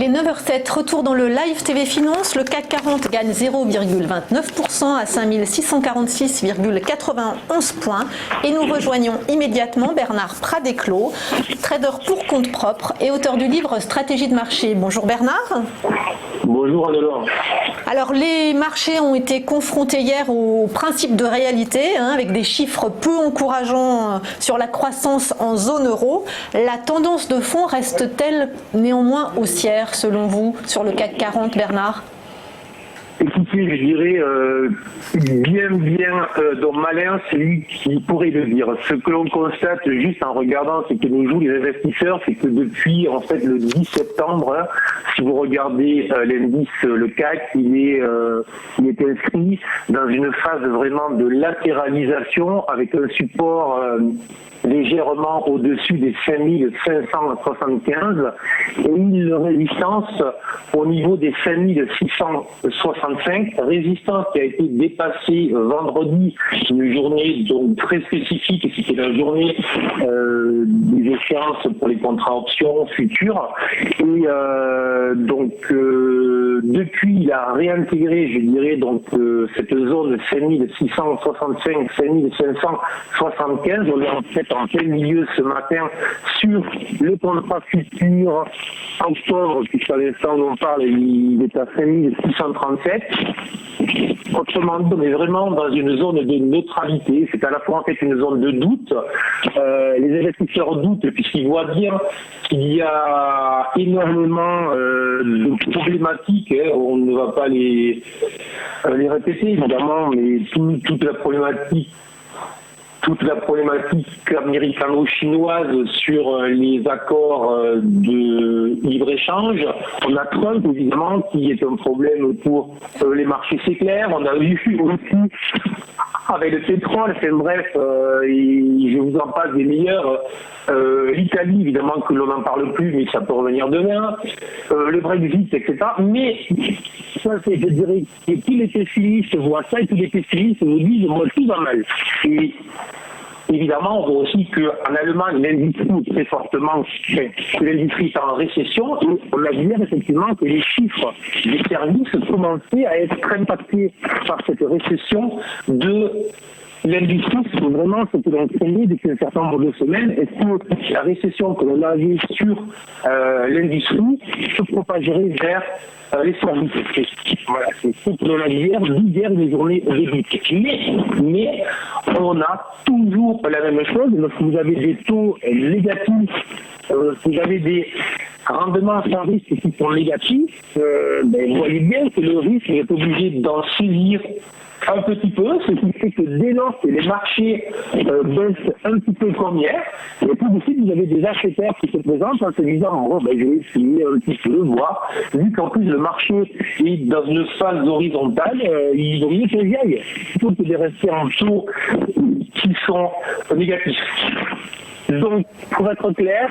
Il est 9h07, retour dans le Live TV Finance. Le CAC 40 gagne 0,29% à 5646,91 points. Et nous rejoignons immédiatement Bernard Pradeclos, trader pour compte propre et auteur du livre Stratégie de marché. Bonjour Bernard. Bonjour Anne-Laure. Alors les marchés ont été confrontés hier au principe de réalité, avec des chiffres peu encourageants sur la croissance en zone euro. La tendance de fond reste-t-elle néanmoins haussière selon vous sur le CAC 40, Bernard? Écoutez, je dirais bien donc malin, c'est lui qui pourrait le dire. Ce que l'on constate juste en regardant, c'est que nous jouent les investisseurs, c'est que depuis en fait le 10 septembre, si vous regardez l'indice, le CAC, il est inscrit dans une phase vraiment de latéralisation avec un support légèrement au-dessus des 5575 et une résistance au niveau des 5665, résistance qui a été dépassée vendredi, une journée donc très spécifique, c'était la journée des échéances pour les contrats options futures et depuis il a réintégré, je dirais, donc cette zone 5665 5575, on est en fait en plein milieu ce matin sur le contrat futur octobre, puisqu'à l'instant où on parle, il est à 5637. Autrement dit, on est vraiment dans une zone de neutralité. C'est à la fois en fait une zone de doute. Les investisseurs doutent puisqu'ils voient bien qu'il y a énormément de problématiques. On ne va pas les répéter évidemment, mais toute la problématique américano-chinoise sur les accords de libre-échange. On a Trump, évidemment, qui est un problème pour les marchés, c'est clair. On a eu aussi, avec le pétrole, enfin bref, je vous en passe des meilleurs. L'Italie, évidemment, que l'on n'en parle plus, mais ça peut revenir demain. Le Brexit, etc. Mais ça, c'est, je dirais, que tous les pessimistes voient ça et tous les pessimistes vous disent, moi, tout va mal. Et évidemment, on voit aussi qu'en Allemagne, l'industrie est très fortement, l'industrie est en récession, et on a vu hier effectivement que les chiffres des services commençaient à être impactés par cette récession de l'industrie. C'est vraiment ce que l'on craignait depuis un certain nombre de semaines. Est-ce que la récession que l'on a vue sur l'industrie se propagerait vers les services? Voilà, c'est ce que l'on a dit hier, une journée réduite. Mais on a toujours la même chose. Lorsque vous avez des taux négatifs, vous avez des rendements sans risque qui sont négatifs, vous voyez bien que le risque est obligé d'en saisir un petit peu, ce qui fait que dès lors que les marchés baissent un petit peu comme hier, et tout de suite vous avez des acheteurs qui se présentent en se disant je vais essayer un petit peu, voir, vu qu'en plus le marché est dans une phase horizontale, il vaut mieux que j'y aille, plutôt que de rester en taux qui sont négatifs. Donc, pour être clair,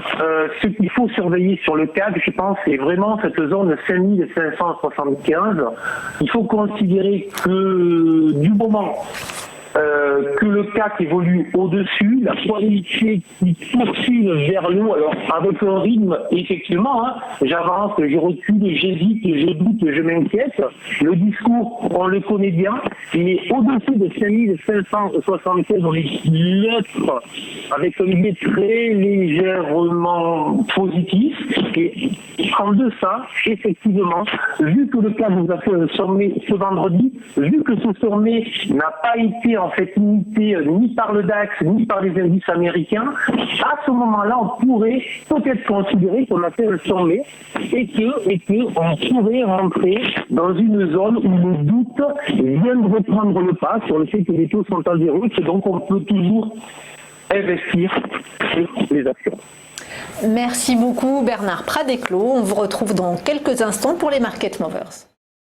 ce qu'il faut surveiller sur le CAC, je pense, c'est vraiment cette zone 5575. Il faut considérer que du moment que le CAC évolue au-dessus, la probabilité qu'il poursuive vers le haut, alors avec un rythme, effectivement, j'avance, je recule, j'hésite, je doute, je m'inquiète. Le discours, on le connaît bien, mais au-dessus de 5575, on est neutre, avec un biais très légèrement positif. Et en deçà, effectivement, vu que le CAC nous a fait un sommet ce vendredi, vu que ce sommet n'a pas été en fait imité ni par le DAX ni par les indices américains, à ce moment-là, on pourrait peut-être considérer qu'on a fait un sommet et que on pourrait rentrer dans une zone où le doute vient de reprendre le pas sur le fait que les taux sont en déroute, et donc on peut toujours investir sur les actions. Merci beaucoup Bernard Pradeclos. On vous retrouve dans quelques instants pour les Market Movers.